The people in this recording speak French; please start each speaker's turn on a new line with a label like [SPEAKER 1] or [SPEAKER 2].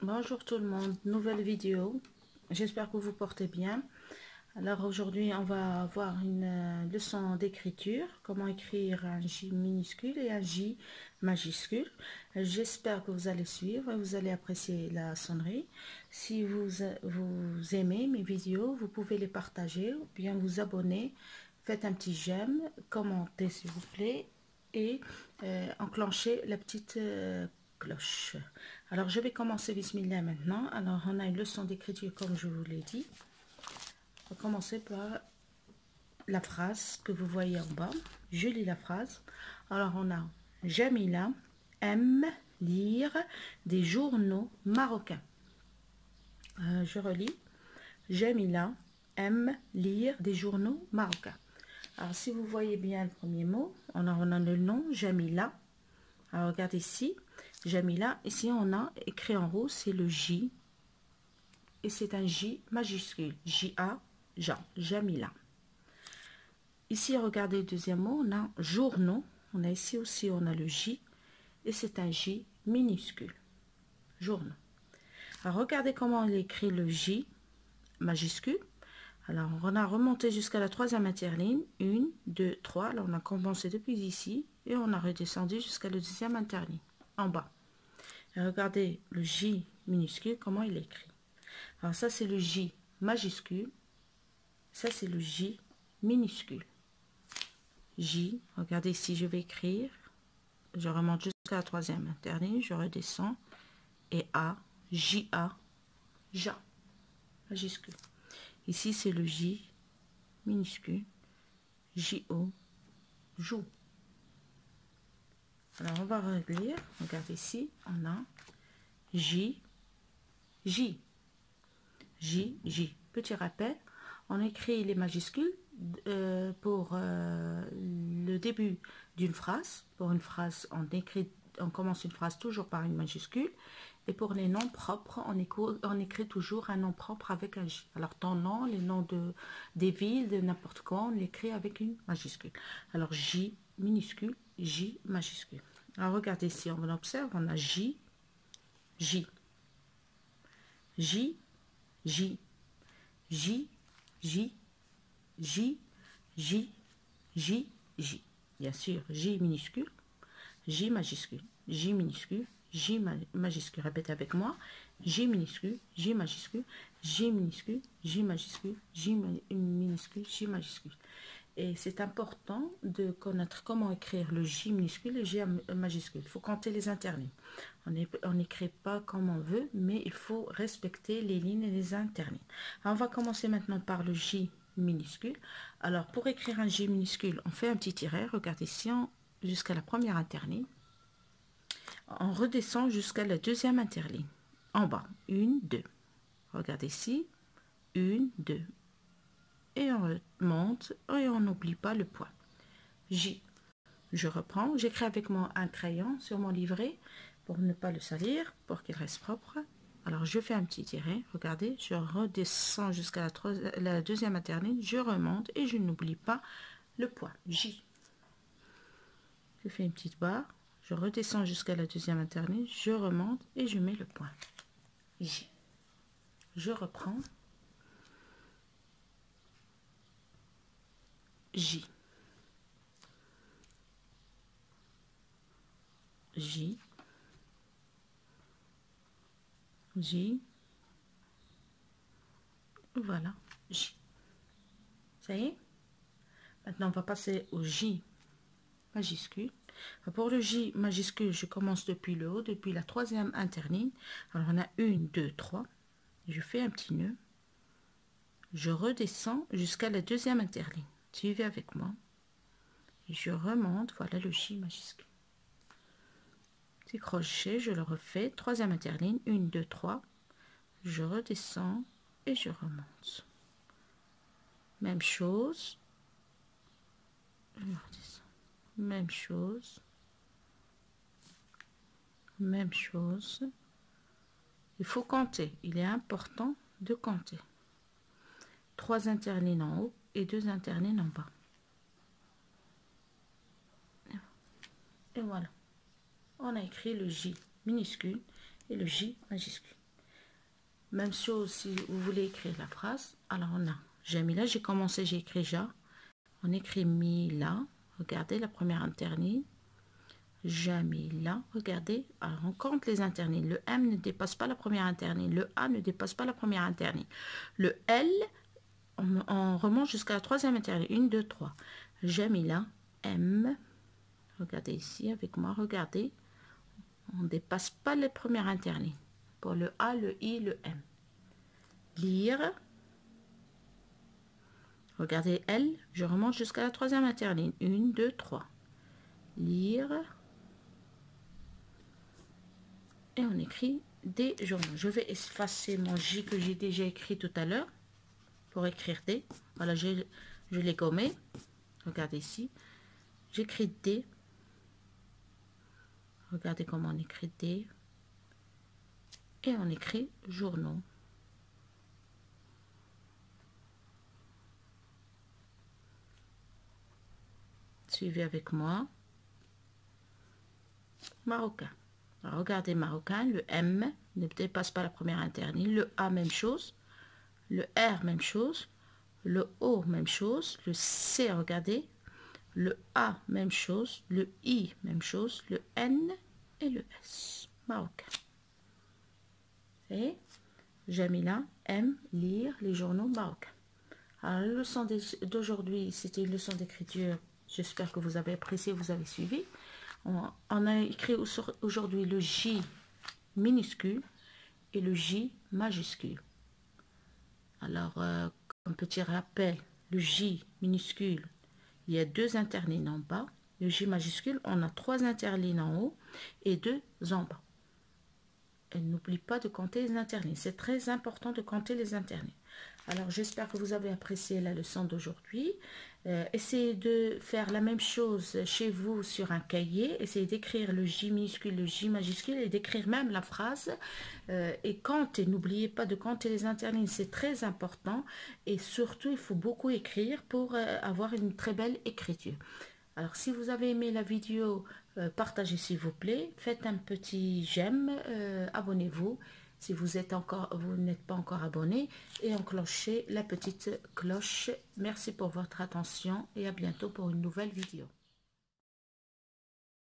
[SPEAKER 1] Bonjour tout le monde, nouvelle vidéo. J'espère que vous portez bien. Alors aujourd'hui on va voir une leçon d'écriture, comment écrire un J minuscule et un J majuscule. J'espère que vous allez suivre et vous allez apprécier la sonnerie. Si vous aimez mes vidéos, vous pouvez les partager ou bien vous abonner. Faites un petit j'aime, commentez s'il vous plaît et enclenchez la petite cloche. Alors je vais commencer bismillah maintenant. Alors on a une leçon d'écriture comme je vous l'ai dit. On va commencer par la phrase que vous voyez en bas. Je lis la phrase. Alors on a Jamila aime lire des journaux marocains. Je relis. Jamila aime lire des journaux marocains. Alors si vous voyez bien le premier mot, on a le nom Jamila. Alors regardez ici, Jamila, ici on a écrit en rouge, c'est le J. Et c'est un J majuscule, J-A, Jean, Jamila. Ici, regardez le deuxième mot, on a journaux. On a ici aussi, on a le J. Et c'est un J minuscule, journaux. Alors regardez comment on écrit le J majuscule. Alors on a remonté jusqu'à la troisième interligne, 1, 2, 3. Là on a commencé depuis ici et on a redescendu jusqu'à la deuxième interligne, en bas. Et regardez le J minuscule, comment il est écrit. Alors ça c'est le J majuscule, ça c'est le J minuscule. J, regardez ici je vais écrire, je remonte jusqu'à la troisième interligne, je redescends et A, J-A, Ja, majuscule. Ici c'est le J minuscule, J-O, joue. Alors on va relire, regardez ici, on a J, J, J, J. Petit rappel, on écrit les majuscules pour le début d'une phrase. Pour une phrase, on commence une phrase toujours par une majuscule. Et pour les noms propres, on écrit toujours un nom propre avec un J. Alors ton nom, les noms des villes, de n'importe quoi, on l'écrit avec une majuscule. Alors J minuscule, J majuscule. Alors regardez ici, on observe, on a J, J, J, J, J, J, J, J, J, J. Bien sûr, J minuscule, J majuscule, J minuscule, J majuscule. Répétez avec moi. J minuscule, J majuscule, J minuscule, J majuscule, J minuscule, J majuscule. Et c'est important de connaître comment écrire le J minuscule et le J majuscule. Il faut compter les interlignes. On n'écrit pas comme on veut, mais il faut respecter les lignes et les interlignes. Alors, on va commencer maintenant par le J minuscule. Alors, pour écrire un J minuscule, on fait un petit tiret. Regardez ici, jusqu'à la première interligne. On redescend jusqu'à la deuxième interligne. En bas, 1, 2. Regardez ici, 1, 2. Et on remonte et on n'oublie pas le point. J. Je reprends, j'écris avec moi un crayon sur mon livret pour ne pas le salir, pour qu'il reste propre. Alors je fais un petit tiret, regardez, je redescends jusqu'à la deuxième interligne, je remonte et je n'oublie pas le point. J. Je fais une petite barre, je redescends jusqu'à la deuxième interligne, je remonte et je mets le point. J. Je reprends. J. J. J. Voilà. J. Ça y est? Maintenant, on va passer au J majuscule. Pour le J majuscule, je commence depuis le haut, depuis la troisième interligne. Alors, on a 1, 2, 3. Je fais un petit nœud. Je redescends jusqu'à la deuxième interligne. Suivez avec moi. Et je remonte. Voilà le J majuscule. Petit crochet, je le refais. Troisième interligne. 1, 2, 3. Je redescends et je remonte. Même chose. Je redescends. Même chose. Même chose. Il faut compter. Il est important de compter. 3 interlignes en haut et 2 interlignes en bas. Et voilà. On a écrit le J minuscule et le J majuscule. Même chose si vous voulez écrire la phrase. Alors on a Jamila, j'ai commencé, j'ai écrit Ja. On écrit Mila. Regardez la première interligne. Jamila, regardez. Alors on compte les interlignes. Le M ne dépasse pas la première interligne. Le A ne dépasse pas la première interligne. Le L, on remonte jusqu'à la troisième interligne. 1, 2, 3. Jamila, M. Regardez ici avec moi, regardez. On ne dépasse pas les premières interlignes. Pour le A, le I, le M. Lire. Regardez L, je remonte jusqu'à la troisième interligne. 1, 2, 3. Lire. Et on écrit des journaux. Je vais effacer mon J que j'ai déjà écrit tout à l'heure pour écrire des. Voilà, je l'ai gommé. Regardez ici. J'écris des. Regardez comment on écrit des. Et on écrit journaux. Suivez avec moi. Marocain. Alors, regardez marocain, le M ne dépasse pas la première interligne. Le A, même chose. Le R, même chose. Le O, même chose. Le C, regardez. Le A, même chose. Le I, même chose. Le N et le S. Marocain. Et Jamila aime lire les journaux marocains. Alors, la leçon d'aujourd'hui, c'était une leçon d'écriture. J'espère que vous avez apprécié, vous avez suivi. On a écrit aujourd'hui le J minuscule et le J majuscule. Alors, un petit rappel, le J minuscule, il y a 2 interlignes en bas. Le J majuscule, on a 3 interlignes en haut et 2 en bas. Et n'oublie pas de compter les interlignes. C'est très important de compter les interlignes. Alors, j'espère que vous avez apprécié la leçon d'aujourd'hui. Essayez de faire la même chose chez vous sur un cahier. Essayez d'écrire le J minuscule, le J majuscule et d'écrire même la phrase. Et comptez, n'oubliez pas de compter les interlignes. C'est très important. Et surtout, il faut beaucoup écrire pour avoir une très belle écriture. Alors, si vous avez aimé la vidéo, partagez s'il vous plaît. Faites un petit j'aime, abonnez-vous si vous n'êtes pas encore abonné et enclenchez la petite cloche. Merci pour votre attention et à bientôt pour une nouvelle vidéo.